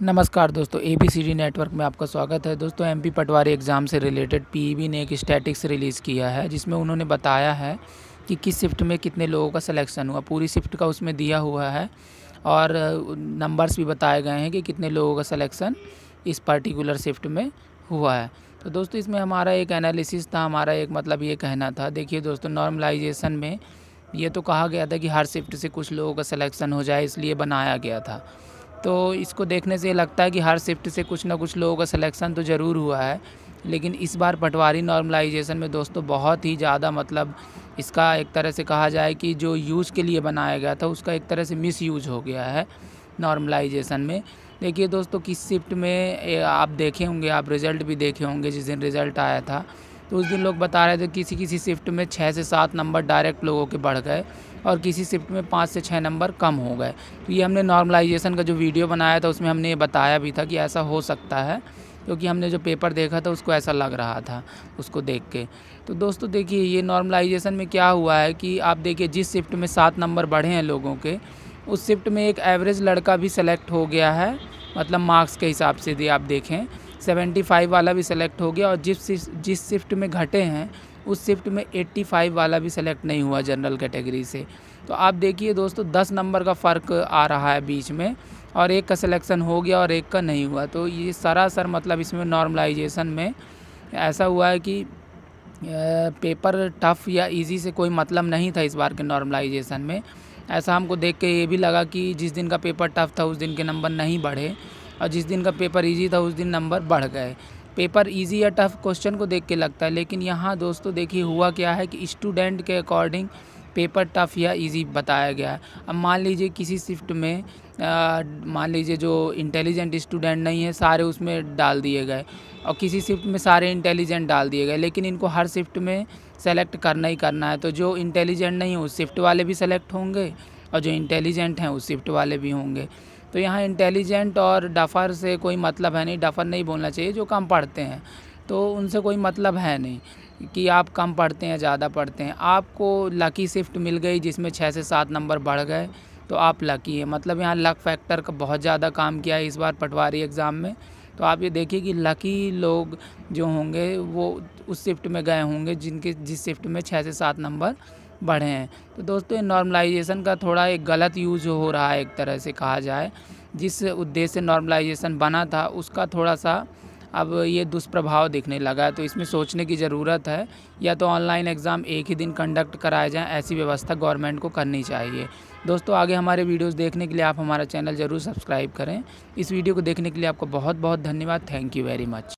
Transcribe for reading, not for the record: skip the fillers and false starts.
नमस्कार दोस्तों, ABCD network में आपका स्वागत है। दोस्तों, MP पटवारी एग्ज़ाम से रिलेटेड PEB ने एक स्टैटिक्स रिलीज़ किया है, जिसमें उन्होंने बताया है कि किस शिफ्ट में कितने लोगों का सिलेक्शन हुआ। पूरी शिफ्ट का उसमें दिया हुआ है और नंबर्स भी बताए गए हैं कि कितने लोगों का सिलेक्शन इस पर्टिकुलर शिफ्ट में हुआ है। तो दोस्तों, इसमें हमारा एक एनालिसिस था, हमारा एक मतलब ये कहना था। देखिए दोस्तों, नॉर्मलाइजेशन में ये तो कहा गया था कि हर शिफ्ट से कुछ लोगों का सिलेक्शन हो जाए, इसलिए बनाया गया था। तो इसको देखने से ये लगता है कि हर शिफ्ट से कुछ ना कुछ लोगों का सिलेक्शन तो ज़रूर हुआ है, लेकिन इस बार पटवारी नॉर्मलाइजेशन में दोस्तों बहुत ही ज़्यादा मतलब इसका एक तरह से कहा जाए कि जो यूज़ के लिए बनाया गया था उसका एक तरह से मिसयूज़ हो गया है नॉर्मलाइजेशन में। देखिए दोस्तों, किस शिफ्ट में आप देखे होंगे, आप रिज़ल्ट भी देखे होंगे जिस दिन रिज़ल्ट आया था, तो उस दिन लोग बता रहे थे किसी किसी शिफ्ट में 6 से 7 नंबर डायरेक्ट लोगों के बढ़ गए और किसी शिफ्ट में 5 से 6 नंबर कम हो गए। तो ये हमने नॉर्मलाइजेशन का जो वीडियो बनाया था उसमें हमने ये बताया भी था कि ऐसा हो सकता है, क्योंकि हमने जो पेपर देखा था उसको ऐसा लग रहा था उसको देख के। तो दोस्तों देखिए, ये नॉर्मलाइजेशन में क्या हुआ है कि आप देखिए, जिस शिफ्ट में 7 नंबर बढ़े हैं लोगों के, उस शिफ्ट में एक एवरेज लड़का भी सेलेक्ट हो गया है। मतलब मार्क्स के हिसाब से यदि आप देखें 75 वाला भी सेलेक्ट हो गया, और जिस शिफ्ट में घटे हैं उस शिफ्ट में 85 वाला भी सेलेक्ट नहीं हुआ जनरल कैटेगरी से। तो आप देखिए दोस्तों, 10 नंबर का फ़र्क आ रहा है बीच में, और एक का सिलेक्शन हो गया और एक का नहीं हुआ। तो ये सरासर मतलब इसमें नॉर्मलाइजेशन में ऐसा हुआ है कि पेपर टफ़ या इजी से कोई मतलब नहीं था इस बार के नॉर्मलाइजेशन में। ऐसा हमको देख के ये भी लगा कि जिस दिन का पेपर टफ़ था उस दिन के नंबर नहीं बढ़े, और जिस दिन का पेपर इजी था उस दिन नंबर बढ़ गए। पेपर इजी या टफ़ क्वेश्चन को देख के लगता है, लेकिन यहाँ दोस्तों देखिए हुआ क्या है कि स्टूडेंट के अकॉर्डिंग पेपर टफ़ या इजी बताया गया है। अब मान लीजिए किसी शिफ्ट में मान लीजिए जो इंटेलिजेंट स्टूडेंट नहीं है सारे उसमें डाल दिए गए, और किसी शिफ्ट में सारे इंटेलिजेंट डाल दिए गए, लेकिन इनको हर शिफ्ट में सेलेक्ट करना ही करना है। तो जो इंटेलिजेंट नहीं है उस शिफ्ट वाले भी सेलेक्ट होंगे, और जो इंटेलिजेंट हैं उस शिफ्ट वाले भी होंगे। तो यहाँ इंटेलिजेंट और डफ़र से कोई मतलब है नहीं, डफ़र नहीं बोलना चाहिए, जो कम पढ़ते हैं तो उनसे कोई मतलब है नहीं कि आप कम पढ़ते हैं ज़्यादा पढ़ते हैं। आपको लकी शिफ्ट मिल गई जिसमें 6 से 7 नंबर बढ़ गए, तो आप लकी हैं। मतलब यहाँ लक फैक्टर का बहुत ज़्यादा काम किया है इस बार पटवारी एग्ज़ाम में। तो आप ये देखिए कि लकी लोग जो होंगे वो उस शिफ्ट में गए होंगे जिस शिफ्ट में 6 से 7 नंबर बढ़े हैं। तो दोस्तों, नॉर्मलाइजेशन का थोड़ा एक गलत यूज़ हो रहा है एक तरह से कहा जाए। जिस उद्देश्य से नॉर्मलाइजेशन बना था उसका थोड़ा सा अब ये दुष्प्रभाव दिखने लगा है। तो इसमें सोचने की ज़रूरत है, या तो ऑनलाइन एग्ज़ाम एक ही दिन कंडक्ट कराए जाएँ, ऐसी व्यवस्था गवर्नमेंट को करनी चाहिए। दोस्तों, आगे हमारे वीडियोज़ देखने के लिए आप हमारा चैनल ज़रूर सब्सक्राइब करें। इस वीडियो को देखने के लिए आपको बहुत बहुत धन्यवाद। Thank you very much.